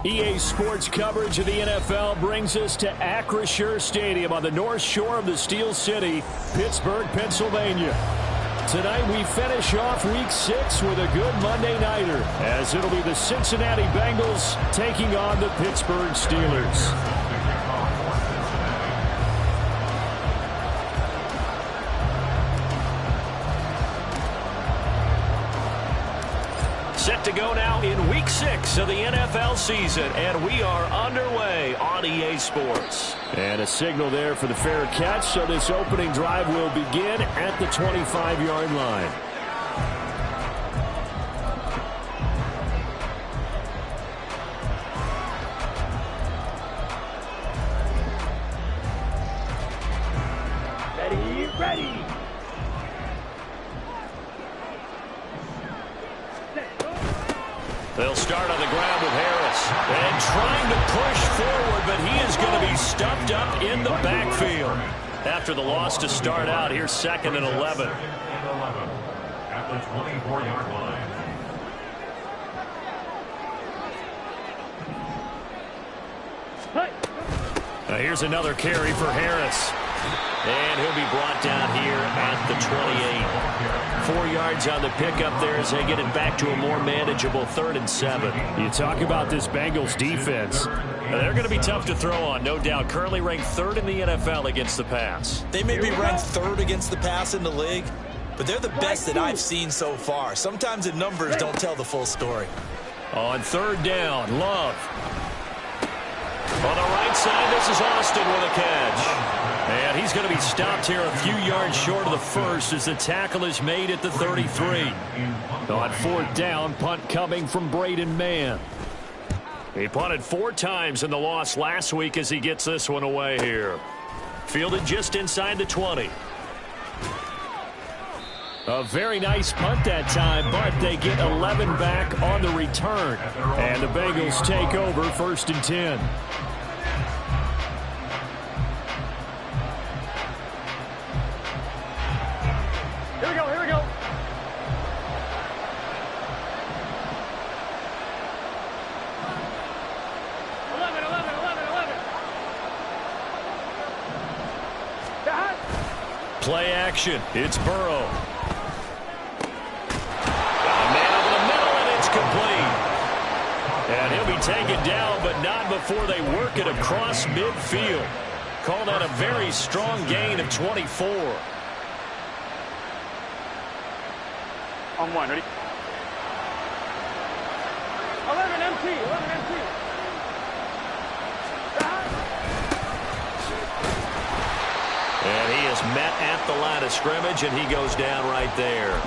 EA Sports coverage of the NFL brings us to Acrisure Stadium on the north shore of the Steel City, Pittsburgh, Pennsylvania. Tonight we finish off Week 6 with a good Monday nighter, as it'll be the Cincinnati Bengals taking on the Pittsburgh Steelers. Set to go now in Week 6 of the NFL season, and we are underway on EA Sports. And a signal there for the fair catch, so this opening drive will begin at the 25-yard line. Ready. They'll start on the ground with Harris. And trying to push forward, but he is going to be stuffed up in the backfield. After the loss to start out, here's 2nd and 11. At the 24-yard line. Now here's another carry for Harris. And he'll be brought down here at the 28. 4 yards on the pickup there as they get it back to a more manageable 3rd and 7. You talk about this Bengals defense. Now they're going to be tough to throw on, no doubt. Currently ranked 3rd in the NFL against the pass. They may be ranked 3rd against the pass in the league, but they're the best that I've seen so far. Sometimes the numbers don't tell the full story. On 3rd down, Love. On the right side, this is Austin with a catch. And he's going to be stopped here a few yards short of the first as the tackle is made at the 33. On 4th down, punt coming from Braden Mann. He punted 4 times in the loss last week as he gets this one away here. Fielded just inside the 20. A very nice punt that time, but they get 11 back on the return. And the Bengals take over 1st and 10. Here we go. Play action. It's Burrow. Man over the middle, and it's complete. And he'll be taken down, but not before they work it across midfield. Call that a very strong gain of 24. On 1, ready? 11 MT. And he is met at the line of scrimmage, and he goes down right there.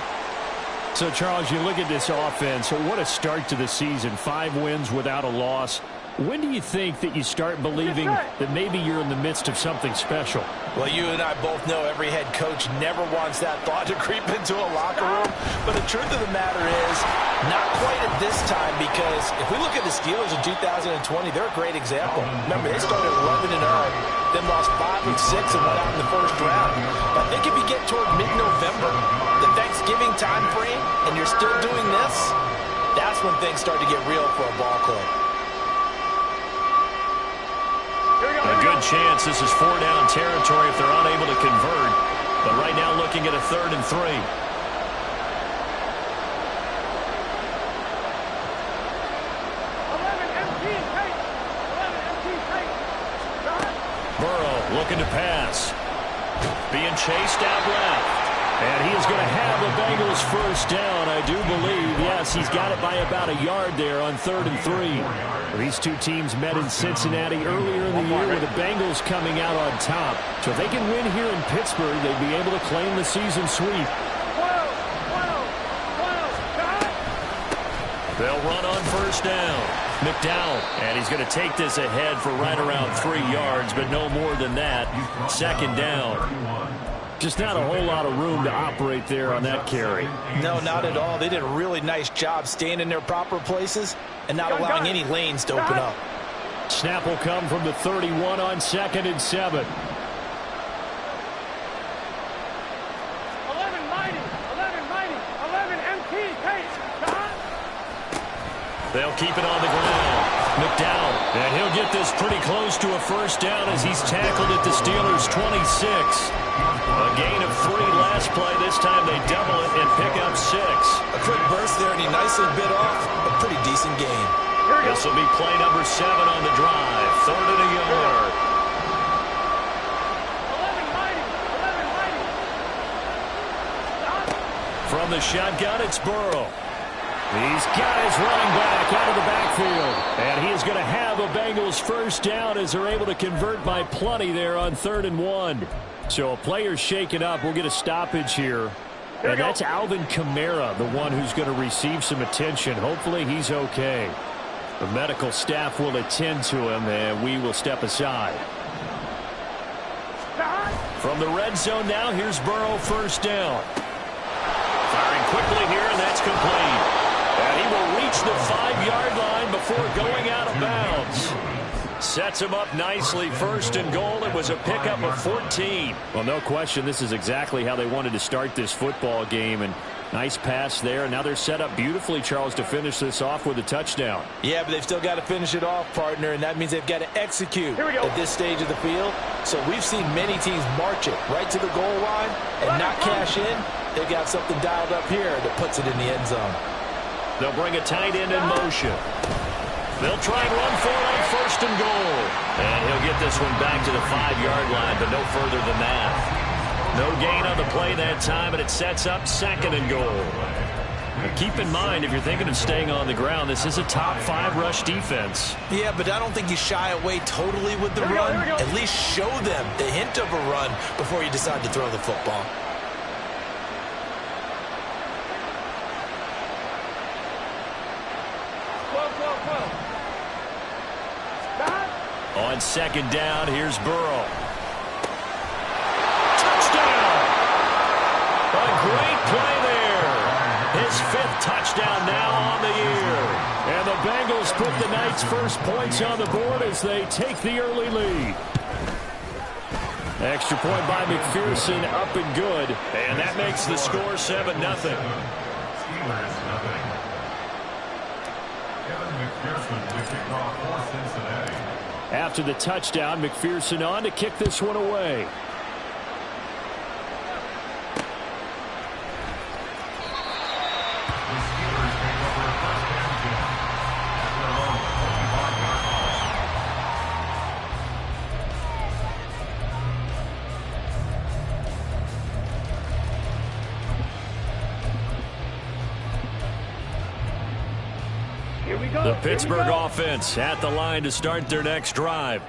So, Charles, you look at this offense, what a start to the season. 5 wins without a loss. When do you think that you start believing that maybe you're in the midst of something special? Well, you and I both know every head coach never wants that thought to creep into a locker room. But the truth of the matter is, not quite at this time, because if we look at the Steelers in 2020, they're a great example. Remember, they started 11-0, then lost 5 and 6 and went out in the first round. But I think if you get toward mid-November, the Thanksgiving time frame, and you're still doing this, that's when things start to get real for a ball club. A good chance this is 4-down territory if they're unable to convert. But right now looking at a 3rd and 3. Burrow looking to pass. Being chased out left. And he is going to have the Bengals first down, I do believe. Yes, he's got it by about a yard there on 3rd and 3. These two teams met in Cincinnati earlier in the year with the Bengals coming out on top. So if they can win here in Pittsburgh, they'd be able to claim the season sweep. They'll run on 1st down. McDowell, and he's going to take this ahead for right around 3 yards, but no more than that. 2nd down. Just not a whole lot of room to operate there on that carry. No, not at all. They did a really nice job staying in their proper places and not allowing any lanes to open up. Snap will come from the 31 on 2nd and 7. 11 mighty, 11 MT, pace, They'll keep it on the ground. McDowell, and he'll get this pretty close to a first down as he's tackled at the Steelers' 26. A gain of 3 last play. This time they double it and pick up 6. A quick burst there, and he nicely bit off a pretty decent gain. This will be play number 7 on the drive. 3rd and a yard. 11 mighty. From the shotgun, it's Burrow. He's got his running back out of the backfield. And he is going to have a Bengals first down as they're able to convert by plenty there on 3rd and 1. So a player's shaken up. We'll get a stoppage here. And that's Alvin Kamara, the one who's going to receive some attention. Hopefully he's okay. The medical staff will attend to him, and we will step aside. From the red zone now, here's Burrow, first down. Firing quickly here, and that's complete. And he will reach the 5-yard line before going out of bounds. Sets him up nicely, 1st and goal. It was a pickup of 14. Well, no question, this is exactly how they wanted to start this football game. And nice pass there. And now they're set up beautifully, Charles, to finish this off with a touchdown. Yeah, but they've still got to finish it off, partner, and that means they've got to execute at this stage of the field. So we've seen many teams march it right to the goal line and not cash in. They've got something dialed up here that puts it in the end zone. They'll bring a tight end in motion. They'll try and run for it on 1st and goal. And he'll get this one back to the 5-yard line, but no further than that. No gain on the play that time, and it sets up 2nd and goal. Now keep in mind, if you're thinking of staying on the ground, this is a top 5 rush defense. Yeah, but I don't think you shy away totally with the run. At least show them the hint of a run before you decide to throw the football. On 2nd down, here's Burrow. Touchdown! A great play there. His 5th touchdown now on the year. And the Bengals put the Knights' first points on the board as they take the early lead. Extra point by McPherson, up and good. And that makes the score 7-0. Steelers, nothing. Kevin McPherson to kick off for Cincinnati. After the touchdown, McPherson on to kick this one away. The Steelers take over a first down again at their own 25-yard line. Here we go. The Pittsburgh offense at the line to start their next drive.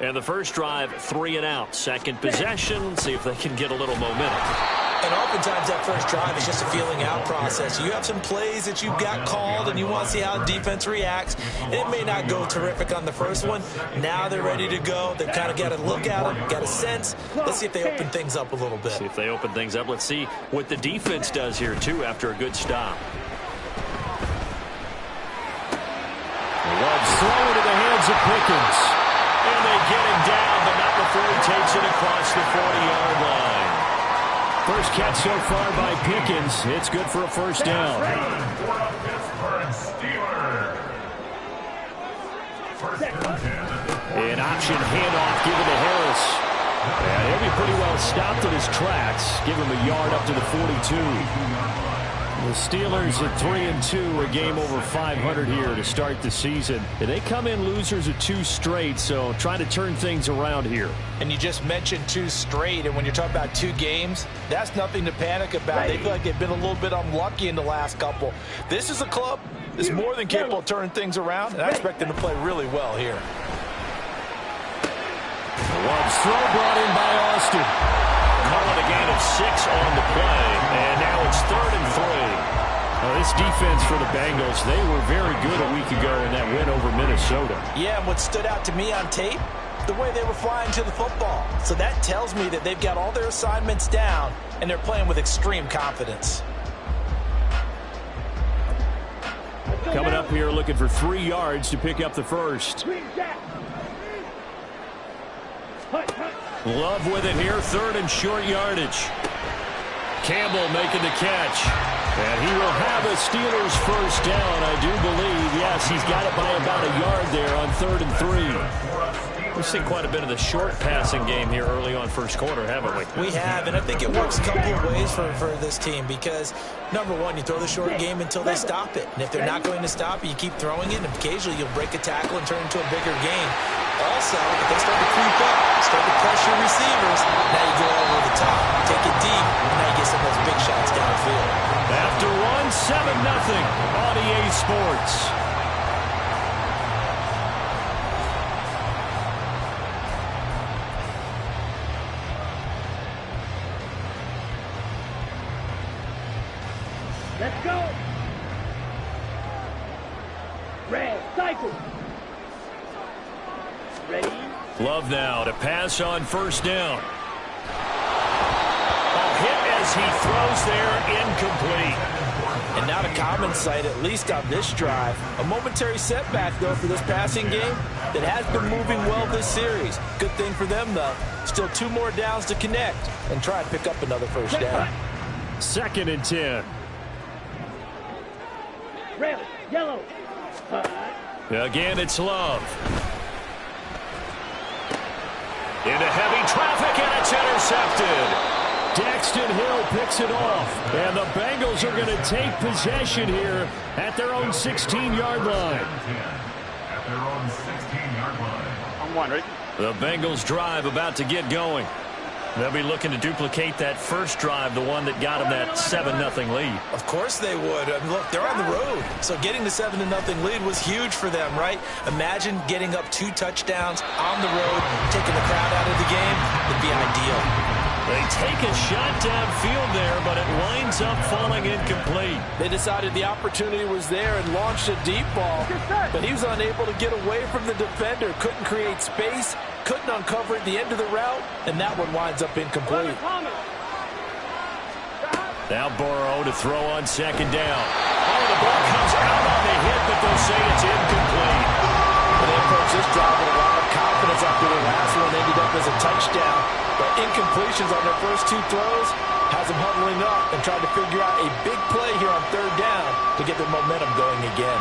And the first drive, 3 and out. Second possession, see if they can get a little momentum. And oftentimes that first drive is just a feeling out process. You have some plays that you've got called and you want to see how defense reacts. It may not go terrific on the first one. Now they're ready to go. They've kind of got to look at them, got a sense. Let's see if they open things up a little bit. See if they open things up. Let's see what the defense does here, too, after a good stop. Loves throw into the hands of Pickens. And they get him down, but not before he takes it across the 40-yard line. First catch so far by Pickens. It's good for a first down. For a Pittsburgh Steelers. First and 10. An option handoff given to Harris. And he'll be pretty well stopped at his tracks. Give him a yard up to the 42. The Steelers at 3-2, a game over 500 here to start the season. And they come in losers of 2 straight, so trying to turn things around here. And you just mentioned 2 straight, and when you're talking about 2 games, that's nothing to panic about. They feel like they've been a little bit unlucky in the last couple. This is a club that's more than capable of turning things around, and I expect them to play really well here. Love's throw brought in by Austin. Calling a gain of 6 on the play, and now it's 3rd and 3. This defense for the Bengals, they were very good a week ago in that win over Minnesota. Yeah, and what stood out to me on tape, the way they were flying to the football. So that tells me that they've got all their assignments down, and they're playing with extreme confidence. Coming up here looking for 3 yards to pick up the first. Love with it here, 3rd and short yardage. Campbell making the catch. And he will have a Steelers first down, I do believe. Yes, he's got it by about a yard there on 3rd and 3. We've seen quite a bit of the short passing game here early on first quarter, haven't we? We have, and I think it works a couple of ways for this team because, number one, you throw the short game until they stop it. And if they're not going to stop it, you keep throwing it, and occasionally you'll break a tackle and turn it into a bigger game. Also, if they start to creep up, start to pressure receivers, now you go over the top, take it deep, and now you get some of those big shots downfield. After one, 7-0 on EA Sports. Let's go. Red, cycle. Ready? Love now to pass on first down. A hit as he throws there, incomplete. And not a common sight, at least on this drive. A momentary setback, though, for this passing game that has been moving well this series. Good thing for them, though. Still 2 more downs to connect and try and pick up another first down. 2nd and 10. Red, yellow. Again, it's Love. Into heavy traffic, and it's intercepted. Daxton Hill picks it off, and the Bengals are going to take possession here at their own 16-yard line. At their own 16-yard line. I'm one, right? The Bengals drive about to get going. They'll be looking to duplicate that first drive, the one that got them that 7-0 lead. Of course they would. I mean, look, they're on the road. So getting the 7-0 lead was huge for them, right? Imagine getting up 2 touchdowns on the road, taking the crowd out of the game. It'd be ideal. They take a shot downfield there, but it winds up falling incomplete. They decided the opportunity was there and launched a deep ball, but he was unable to get away from the defender. Couldn't create space, couldn't uncover at the end of the route, and that one winds up incomplete. Now Burrow to throw on 2nd down. Oh, the ball comes out on the hit, but they'll say it's incomplete. They approached this drive with a lot of confidence after the last one ended up as a touchdown. But incompletions on their first 2 throws has them huddling up and trying to figure out a big play here on 3rd down to get their momentum going again.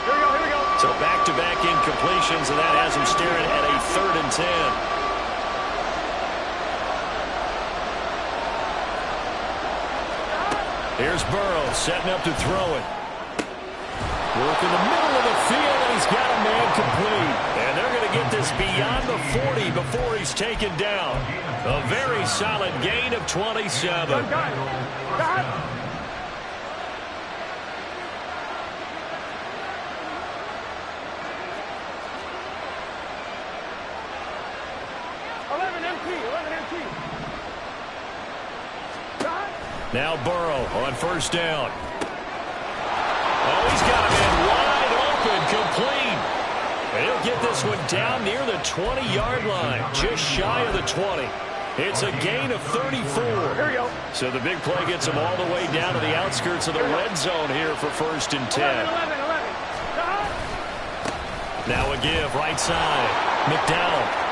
Here we go. So back-to-back incompletions, and that has them staring at a 3rd and 10. Here's Burrow setting up to throw it. Work in the middle of the field, and he's got a man complete. And they're going to get this beyond the 40 before he's taken down. A very solid gain of 27. Got it. 11 MT. Now Burrow on first down. Oh, he's got a man wide open, complete. And he'll get this one down near the 20-yard line, just shy of the 20. It's a gain of 34. Here we go. So the big play gets him all the way down to the outskirts of the red zone here for 1st and 10. 11. Now a give, right side. McDowell.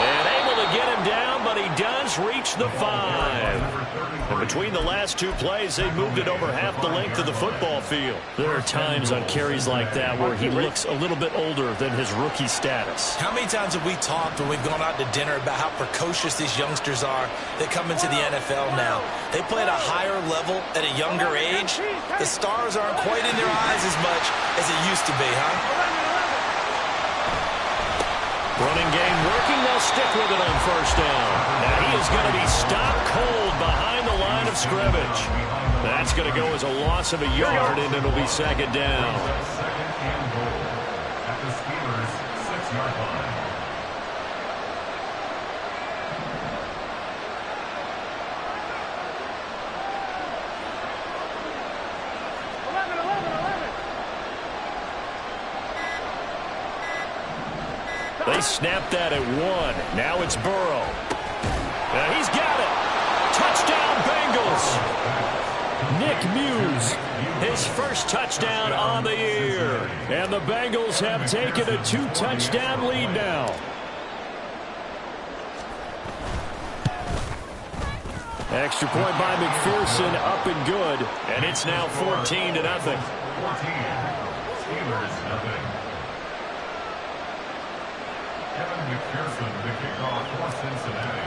And able to get him down, but he does reach the 5. And between the last 2 plays, they moved it over half the length of the football field. There are times on carries like that where he looks a little bit older than his rookie status. How many times have we talked when we've gone out to dinner about how precocious these youngsters are that come into the NFL now? They play at a higher level at a younger age. The stars aren't quite in their eyes as much as it used to be, huh? Running game working. They'll stick with it on first down. Now he is going to be stopped cold behind the line of scrimmage. That's going to go as a loss of a yard, and it'll be 2nd down. 2nd and goal at the Steelers' 6-yard line. They snapped that at 1. Now it's Burrow. Now he's got it. Touchdown, Bengals. Nick Muse, his first touchdown on the year. And the Bengals have taken a 2-touchdown lead now. Extra point by McPherson, up and good. And it's now 14-0. 14. Steelers, nothing. Kevin McPherson, the kickoff for Cincinnati.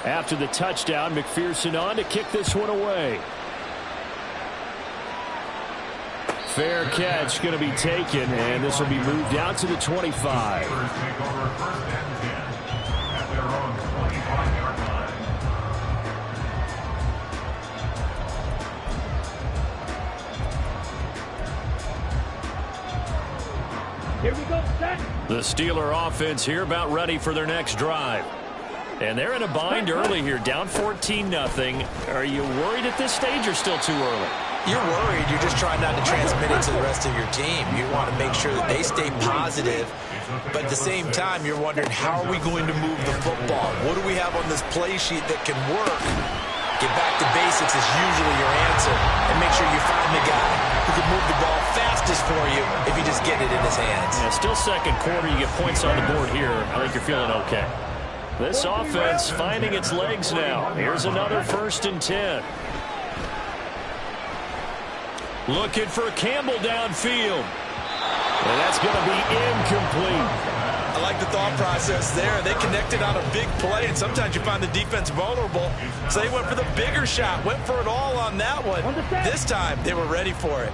After the touchdown, McPherson on to kick this one away. Fair catch going to be taken, and this will be moved out to the 25. Steelers take over 1st and 10 at their own 25-yard line. Here we go, set. The Steeler offense here about ready for their next drive. And they're in a bind early here, down 14-0. Are you worried at this stage or still too early? You're worried. You're just trying not to transmit it to the rest of your team. You want to make sure that they stay positive. But at the same time, you're wondering, how are we going to move the football? What do we have on this play sheet that can work? Get back to basics is usually your answer. And make sure you find the guy who can move the ball fastest for you if you just get it in his hands. Yeah, still second quarter. You get points on the board here. I think you're feeling okay. This offense finding its legs now. Here's another 1st and 10. Looking for Campbell downfield. And that's going to be incomplete. I like the thought process there. They connected on a big play, and sometimes you find the defense vulnerable. So they went for the bigger shot, went for it all on that one. This time, they were ready for it.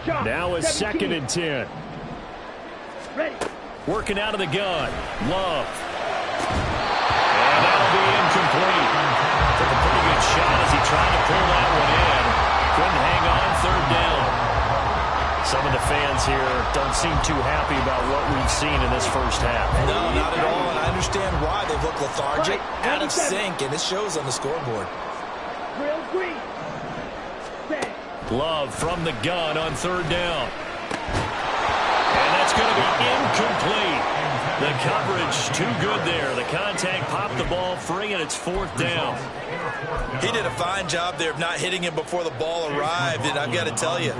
Now a 2nd and 10. Ready. Working out of the gun. Love. And that'll be incomplete. Took a pretty good shot as he tried to pull that one in. Couldn't hang on, 3rd down. Some of the fans here don't seem too happy about what we've seen in this first half. No, not at all, and I understand why. They look lethargic, out of sync, and it shows on the scoreboard. Real green. Set. Love from the gun on 3rd down. And that's going to be incomplete. The coverage too good there. The contact popped the ball free, and it's 4th down. He did a fine job there of not hitting him before the ball arrived, and I've got to tell you,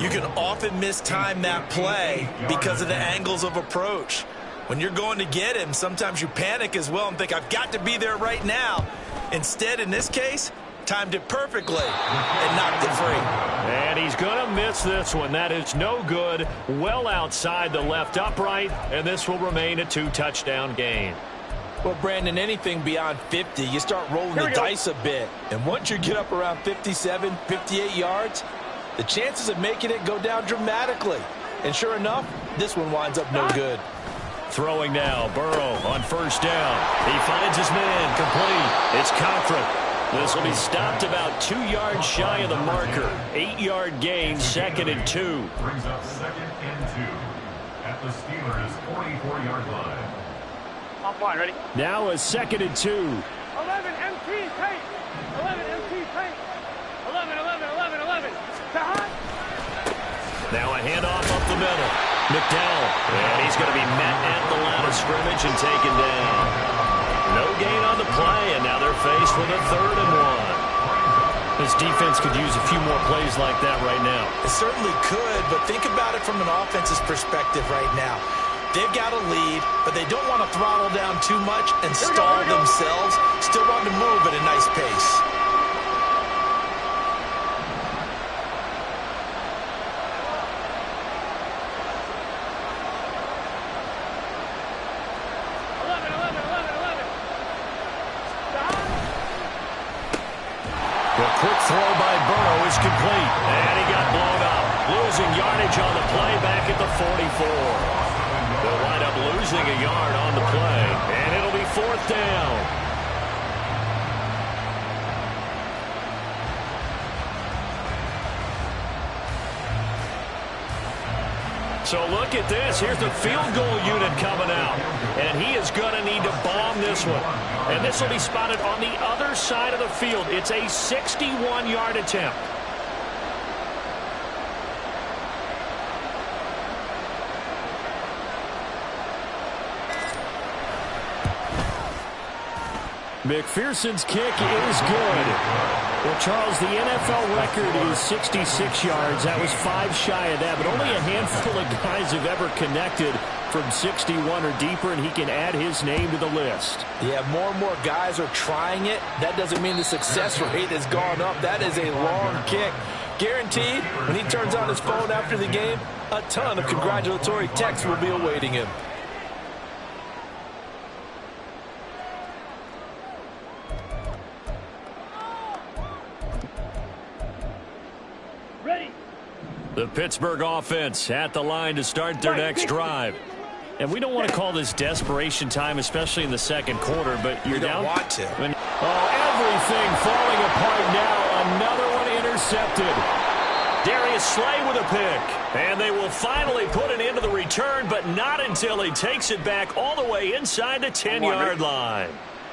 you can often mistime that play because of the angles of approach. When you're going to get him, sometimes you panic as well and think, I've got to be there right now. Instead, in this case, timed it perfectly and knocked it free. And he's going to miss this one. That is no good. Well outside the left upright, and this will remain a 2-touchdown game. Well, Brandon, anything beyond 50, you start rolling the dice a bit. And once you get up around 57, 58 yards, the chances of making it go down dramatically. And sure enough, this one winds up no good. Throwing now, Burrow on 1st down. He finds his man, complete. It's Cochran. This will be stopped about 2 yards shy of the marker. 8-yard gain, 2nd and 2. Brings up 2nd and 2 at the Steelers' 44-yard line. On point, ready? Now a 2nd and 2. 11 MT tight. 11 MT tight. 11, 11, 11, 11. Sahad. Now a handoff up the middle. McDowell. And he's going to be met at the line of scrimmage and taken down. No gain on the play, and now they're faced with a 3rd and 1. This defense could use a few more plays like that right now. It certainly could, but think about it from an offense's perspective right now. They've got a lead, but they don't want to throttle down too much and stall themselves. Still want to move at a nice pace. The quick throw by Burrow is complete, and he got blown up. Losing yardage on the play back at the 44. They'll wind up losing a yard on the play, and it'll be 4th down. So look at this. Here's the field goal unit coming out, and he is going to need to bomb this one. And this will be spotted on the other side of the field. It's a 61-yard attempt. McPherson's kick is good. Well, Charles, the NFL record is 66 yards. That was 5 shy of that, but only a handful of guys have ever connected from 61 or deeper, and he can add his name to the list. Yeah, more and more guys are trying it. That doesn't mean the success rate has gone up. That is a long kick. Guaranteed, when he turns on his phone after the game, a ton of congratulatory texts will be awaiting him. Ready. The Pittsburgh offense at the line to start their next drive. And we don't want to call this desperation time, especially in the second quarter, but you're down. You don't want to. Everything falling apart now. Another one intercepted. Darius Slay with a pick. And they will finally put an end to the return, but not until he takes it back all the way inside the 10-yard line.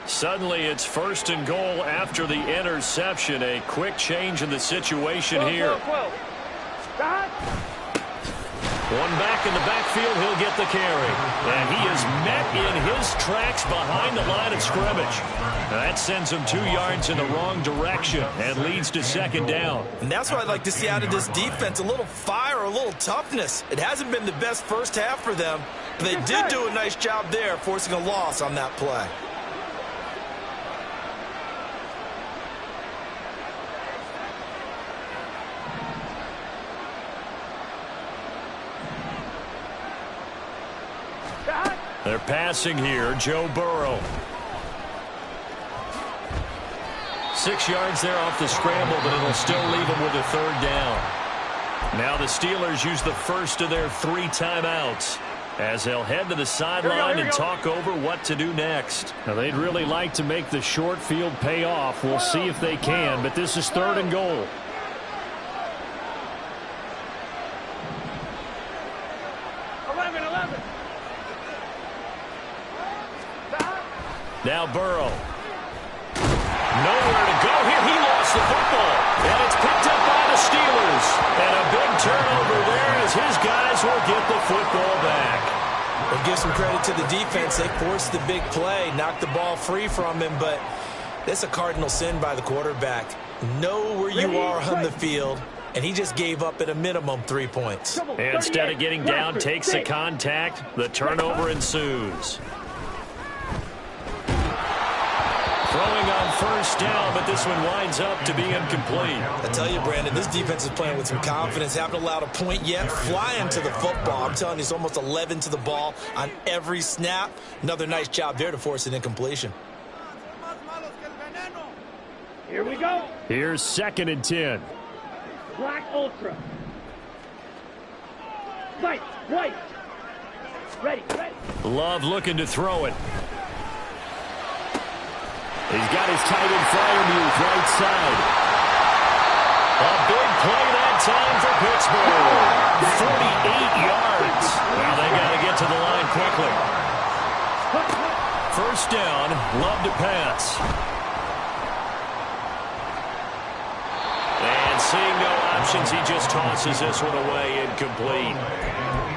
Suddenly it's 1st and goal after the interception. A quick change in the situation here. 12. Stop. One back in the backfield, he'll get the carry. And he is met in his tracks behind the line of scrimmage. That sends him 2 yards in the wrong direction and leads to 2nd down. And that's what I'd like to see out of this defense, a little fire, a little toughness. It hasn't been the best first half for them, but they did do a nice job there, forcing a loss on that play. They're passing here, Joe Burrow. 6 yards there off the scramble, but it'll still leave them with a 3rd down. Now the Steelers use the first of their 3 timeouts as they'll head to the sideline and talk over what to do next. Now they'd really like to make the short field pay off. We'll see if they can, but this is 3rd and goal. Now Burrow. Nowhere to go here. He lost the football. And it's picked up by the Steelers. And a big turnover there as his guys will get the football back. We'll give some credit to the defense. They forced the big play, knocked the ball free from him, but that's a cardinal sin by the quarterback. Know where you are on the field, and he just gave up at a minimum 3 points. Instead of getting down, takes the contact. The turnover ensues. Throwing on 1st down, but this one winds up to be incomplete. I tell you, Brandon, this defense is playing with some confidence. Haven't allowed a point yet. Flying to the football. I'm telling you, it's almost 11 to the ball on every snap. Another nice job there to force an incompletion. Here we go. Here's 2nd and 10. Black Ultra. Fight. White. Ready. Love looking to throw it. He's got his tight end flyer move right side. A big play that time for Pittsburgh. 48 yards. Now they got to get to the line quickly. 1st down, Love to pass. And seeing no options, he just tosses this one away, incomplete.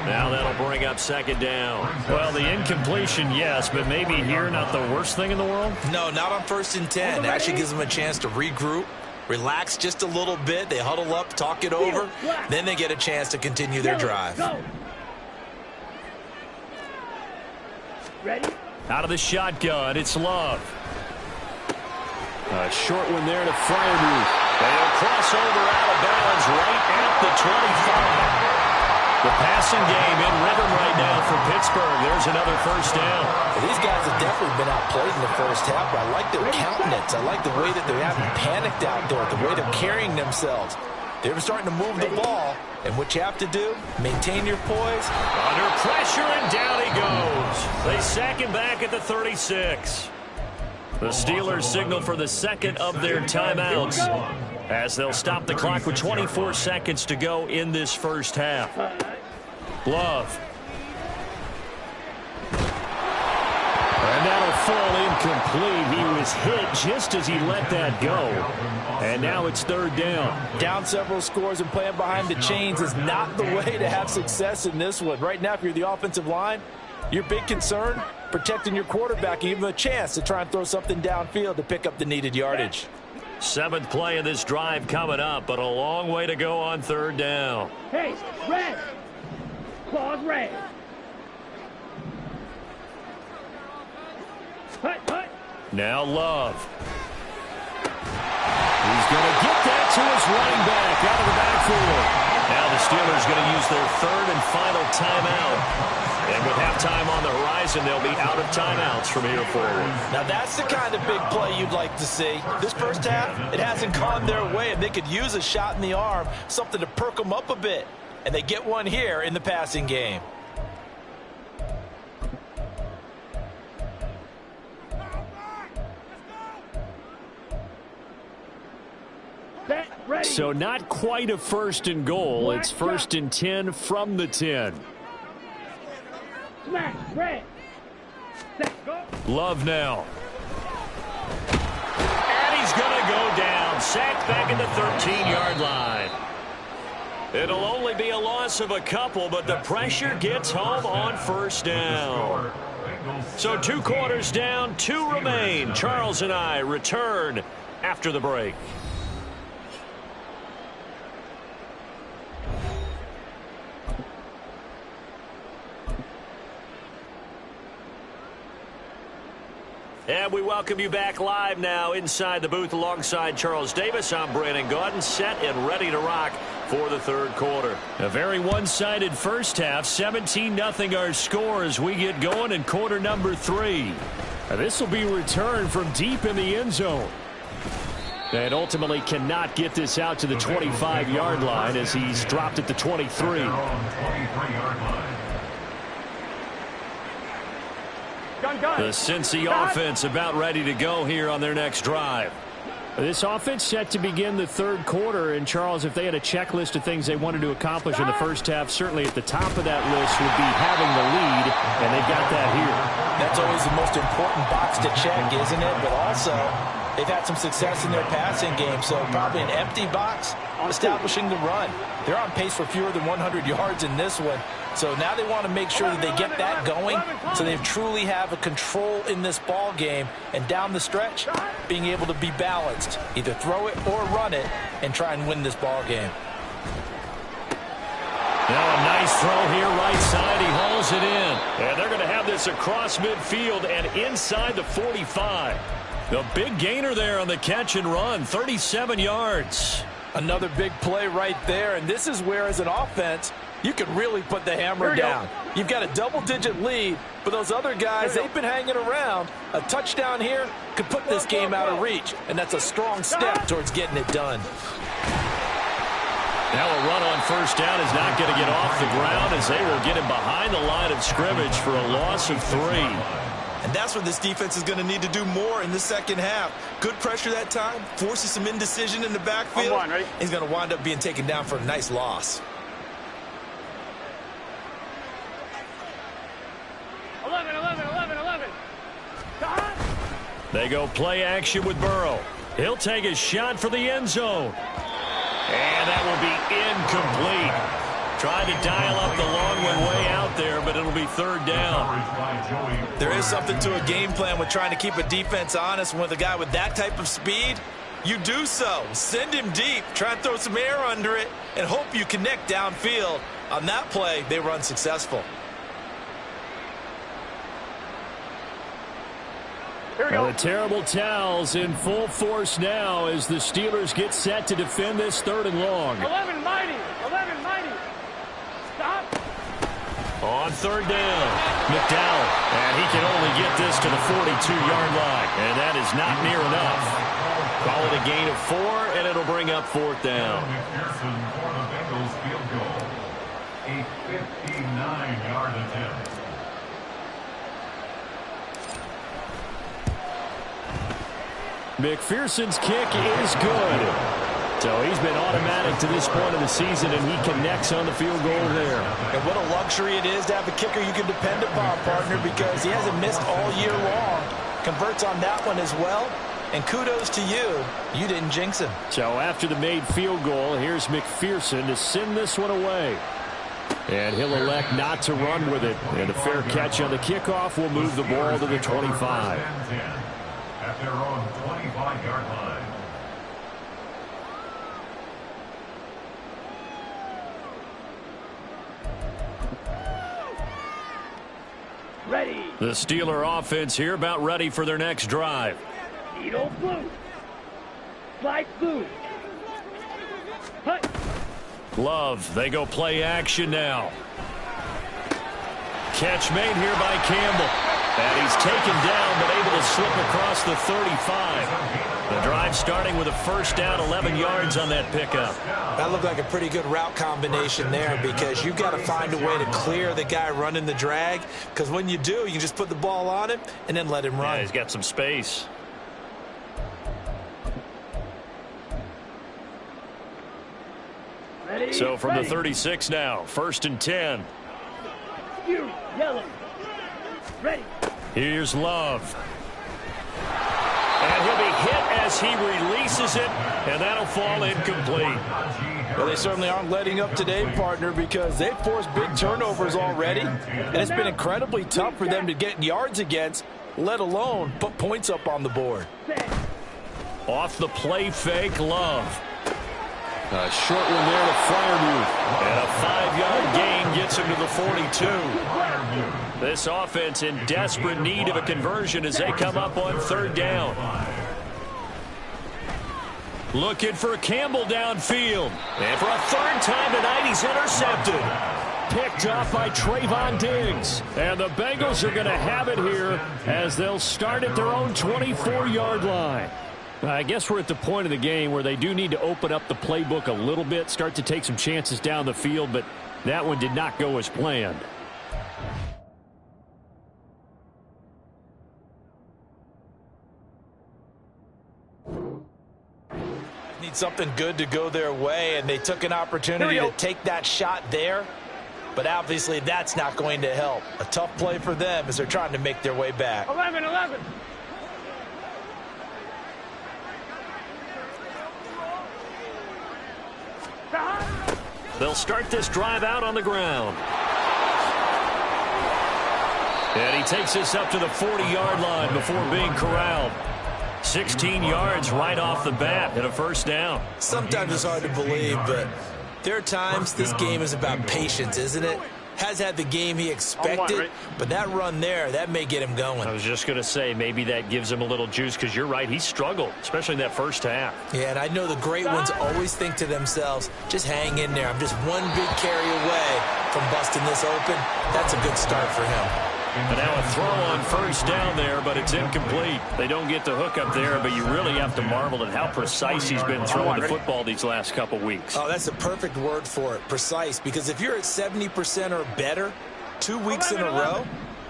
Now that'll bring up 2nd down. Well, the incompletion, yes, but maybe here not the worst thing in the world? No, not on 1st and 10. It actually gives them a chance to regroup, relax just a little bit. They huddle up, talk it over. Then they get a chance to continue their drive. Ready? Out of the shotgun, it's Love. A short one there to Freiermuth. They'll cross over out of bounds right at the 25. The passing game in rhythm right now for Pittsburgh. There's another 1st down. Well, these guys have definitely been outplayed in the first half, but I like their countenance. I like the way that they haven't panicked out there, the way they're carrying themselves. They're starting to move the ball, and what you have to do, maintain your poise. Under pressure, and down he goes. They sack him back at the 36. The Steelers signal for the 2nd of their timeouts as they'll stop the clock with 24 seconds to go in this first half. Love. And that'll fall incomplete. He was hit just as he let that go. And now it's 3rd down. Down several scores and playing behind the chains is not the way to have success in this one. Right now, if you're the offensive line, Your big concern? Protecting your quarterback, give him a chance to try and throw something downfield to pick up the needed yardage. 7th play of this drive coming up, but a long way to go on 3rd down. Hey, red. Claws red. Hut. Now Love. He's going to get that to his running back out of the backfield. Now the Steelers going to use their 3rd and final timeout. And with halftime on the horizon, they'll be out of timeouts from here forward. Now that's the kind of big play you'd like to see. This first half, it hasn't gone their way, and they could use a shot in the arm, something to perk them up a bit. And they get one here in the passing game. So not quite a 1st and goal. It's 1st and 10 from the 10. Smash, red. Set, go. Love now. And he's going to go down. Sacked back at the 13-yard line. It'll only be a loss of a couple, but the pressure gets home on 1st down. So 2 quarters down, 2 remain. Charles and I return after the break. And we welcome you back live now inside the booth alongside Charles Davis. I'm Brandon Gaudin, set and ready to rock for the 3rd quarter. A very one-sided first half, 17-0 our score as we get going in quarter number 3. This will be returned from deep in the end zone. And ultimately cannot get this out to the 25-yard line as he's dropped at the 23. The Cincy offense about ready to go here on their next drive. This offense set to begin the 3rd quarter. And, Charles, if they had a checklist of things they wanted to accomplish in the first half, certainly at the top of that list would be having the lead, and they've got that here. That's always the most important box to check, isn't it? But also, they've had some success in their passing game, so probably an empty box establishing the run. They're on pace for fewer than 100 yards in this one. So now they want to make sure that they get that going so they truly have a control in this ball game. And down the stretch, being able to be balanced, either throw it or run it, and try and win this ball game. Now a nice throw here, right side. He hauls it in. And they're going to have this across midfield and inside the 45. The big gainer there on the catch and run, 37 yards. Another big play right there, and this is where, as an offense, you can really put the hammer down. You've got a double-digit lead, but those other guys, they've been hanging around. A touchdown here could put this game out of reach, and that's a strong step towards getting it done. Now a run on 1st down is not going to get off the ground as they will get him behind the line of scrimmage for a loss of 3. And that's what this defense is going to need to do more in the second half. Good pressure that time, forces some indecision in the backfield. He's going to wind up being taken down for a nice loss. 11. They go play action with Burrow. He'll take a shot for the end zone. And that will be incomplete. Tried to dial up the long one way out there, but it'll be 3rd down. There is something to a game plan with trying to keep a defense honest. With a guy with that type of speed, you do so. Send him deep, try and throw some air under it, and hope you connect downfield. On that play, they were unsuccessful. Well, the terrible towels in full force now as the Steelers get set to defend this 3rd and long. 11 mighty. Stop. On 3rd down, McDowell, and he can only get this to the 42-yard line, and that is not near enough. Call it a gain of 4, and it'll bring up 4th down. McPherson for the Bengals field goal. A 59-yard attempt. McPherson's kick is good. So he's been automatic to this point of the season, and he connects on the field goal there. And what a luxury it is to have a kicker you can depend upon, partner, because he hasn't missed all year long. Converts on that one as well. And kudos to you. You didn't jinx him. So after the made field goal, here's McPherson to send this one away. And he'll elect not to run with it. And a fair catch on the kickoff will move the ball to the 25. At their own 25-yard line. Ready. The Steeler offense here about ready for their next drive. Needle blue. Slide blue. Hut. Love, they go play action now. Catch made here by Campbell. And he's taken down but able to slip across the 35. The drive starting with a first down, 11 yards on that pickup. That looked like a pretty good route combination there because you've got to find a way to clear the guy running the drag, because when you do, you can just put the ball on him and then let him run. Yeah, he's got some space. Ready. So from Ready. the 36 now, 1st and 10. You, yellow. Ready. Here's Love. And he'll be hit as he releases it, and that'll fall incomplete. Well, they certainly aren't letting up today, partner, because they've forced big turnovers already, and it's been incredibly tough for them to get yards against, let alone put points up on the board. Off the play fake, Love. A short one there to Freiermuth. And a 5-yard gain gets him to the 42. This offense in desperate need of a conversion as they come up on 3rd down. Looking for Campbell downfield. And for a 3rd time tonight, he's intercepted. Picked off by Trayvon Diggs. And the Bengals are going to have it here as they'll start at their own 24-yard line. I guess we're at the point of the game where they do need to open up the playbook a little bit, start to take some chances down the field, but that one did not go as planned. Need something good to go their way, and they took an opportunity to take that shot there, but obviously that's not going to help. A tough play for them as they're trying to make their way back. 11. They'll start this drive out on the ground. And he takes this up to the 40-yard line before being corralled. 16 yards right off the bat and a 1st down. Sometimes it's hard to believe, but there are times this game is about patience, isn't it? Has had the game he expected, but that run there, that may get him going. I was just going to say, maybe that gives him a little juice, because you're right, he struggled, especially in that 1st half. Yeah, and I know the great ones always think to themselves, just hang in there. I'm just one big carry away from busting this open. That's a good start for him. And now a throw on 1st down there, but it's incomplete. They don't get the hook up there, but you really have to marvel at how precise he's been throwing the football these last couple weeks. Oh, that's a perfect word for it, precise, because if you're at 70% or better 2 weeks in a row,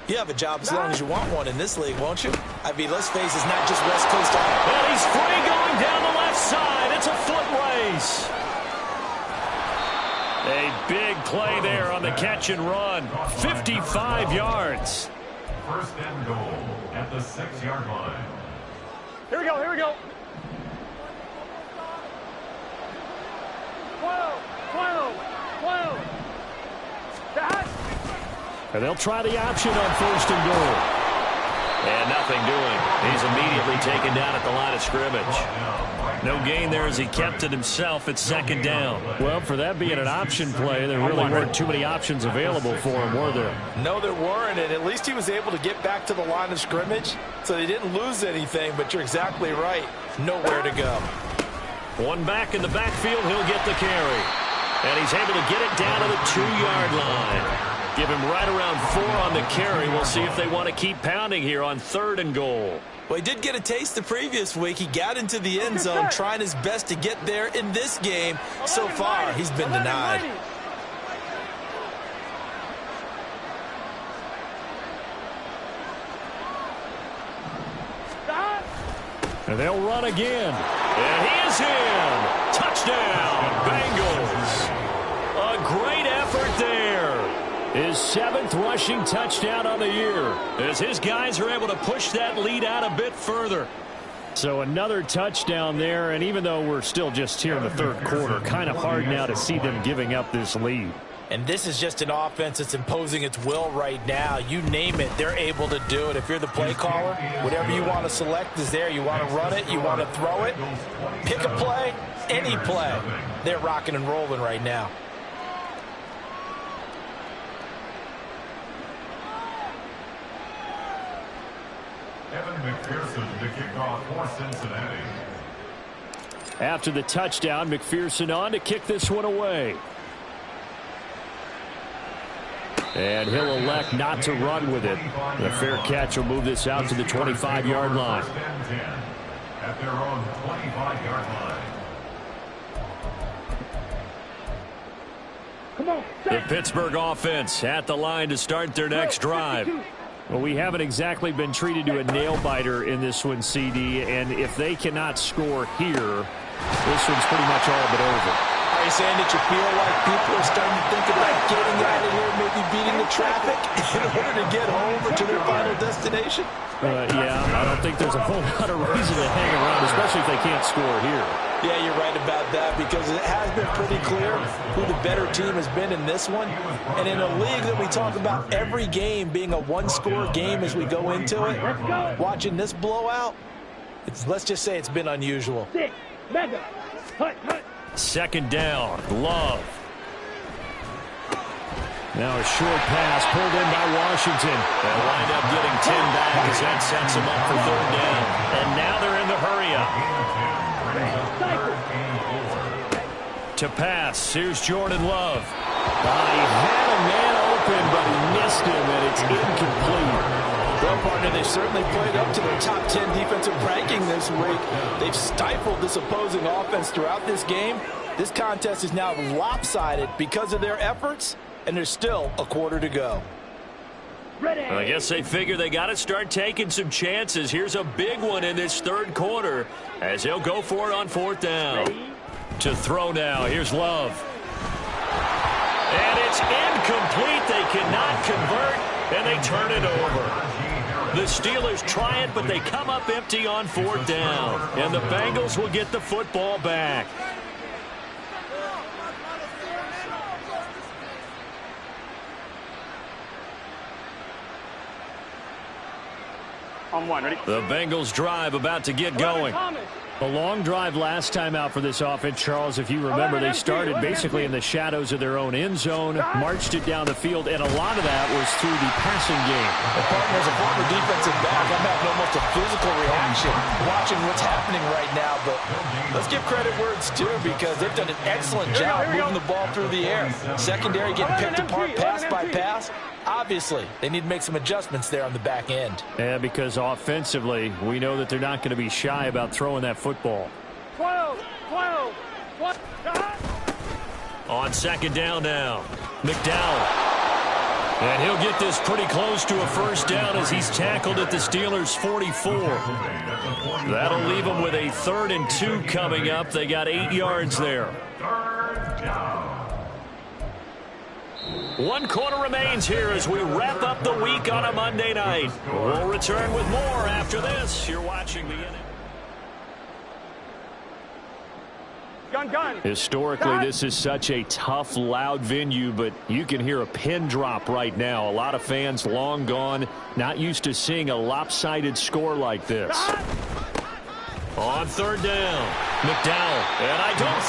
you have a job as long as you want one in this league, won't you? I mean, let's face it, it's not just West Coast. And he's free going down the left side. It's a foot race. A big play there on the catch and run. 55 yards. 1st and goal at the 6-yard line. Here we go. 12. And they'll try the option on 1st and goal. And nothing doing. He's immediately taken down at the line of scrimmage. No gain there as he kept it himself at 2nd down. Well, for that being an option play, there really weren't too many options available for him, were there? No, there weren't, and at least he was able to get back to the line of scrimmage, so they didn't lose anything, but you're exactly right. Nowhere to go. One back in the backfield, he'll get the carry. And he's able to get it down to the 2-yard line. Give him right around 4 on the carry. We'll see if they want to keep pounding here on 3rd and goal. Well, he did get a taste the previous week. He got into the end zone trying his best to get there in this game. So far, he's been denied. And they'll run again. And he is in. Touchdown, Bengals. A great effort there. His 7th rushing touchdown on the year, as his guys are able to push that lead out a bit further. So another touchdown there, and even though we're still just here in the 3rd quarter, kind of hard now to see them giving up this lead. And this is just an offense that's imposing its will right now. You name it, they're able to do it. If you're the play caller, whatever you want to select is there. You want to run it, you want to throw it. Pick a play, any play. They're rocking and rolling right now. Evan McPherson to kick off for Cincinnati. After the touchdown, McPherson on to kick this one away. And he'll elect not to run with it. The fair catch will move this out to the 25-yard line. At their own 25-yard line. Come on. The Pittsburgh offense at the line to start their next drive. Well, we haven't exactly been treated to a nail-biter in this one, CD, and if they cannot score here, this one's pretty much all but over. Are you saying that you feel like people are starting to think about getting out of here, maybe beating the traffic in order to get home or to their final destination? Yeah, I don't think there's a whole lot of reason to hang around, especially if they can't score here. Yeah, you're right about that because it has been pretty clear who the better team has been in this one. And in a league that we talk about every game being a one-score game as we go into it, watching this blowout, let's just say it's been unusual. Mega. Hut. Second down, Love. Now a short pass pulled in by Washington. They'll wind up getting 10 back as that sets them up for third down. And now they're in the hurry-up. To pass, here's Jordan Love. He had a man open, but he missed him, and it's incomplete. Well, partner, they certainly played up to their top 10 defensive ranking this week. They've stifled this opposing offense throughout this game. This contest is now lopsided because of their efforts, and there's still a quarter to go. Well, I guess they figure they got to start taking some chances. Here's a big one in this third quarter as they'll go for it on fourth down. To throw now, here's Love. And it's incomplete. They cannot convert, and they turn it over. The Steelers try it, but they come up empty on fourth down. And the Bengals will get the football back. On one, ready? The Bengals drive about to get going. A long drive last time out for this offense, Charles. If you remember, they started basically in the shadows of their own end zone, marched it down the field, and a lot of that was through the passing game. As a former defensive back, I'm having almost a physical reaction watching what's happening right now. But let's give credit where it's due because they've done an excellent job moving the ball through the air. Secondary getting picked apart pass by pass. Obviously, they need to make some adjustments there on the back end. Yeah, because offensively, we know that they're not going to be shy about throwing that football. 12. On second down now, McDowell. And he'll get this pretty close to a first down as he's tackled at the Steelers' 44. That'll leave them with a 3rd and 2 coming up. They got 8 yards there. Third down. 1 quarter remains here as we wrap up the week on a Monday night. We'll return with more after this. You're watching the inning. Gun. Historically, this is such a tough, loud venue, but you can hear a pin drop right now. A lot of fans long gone, not used to seeing a lopsided score like this. On third down, McDowell, and I don't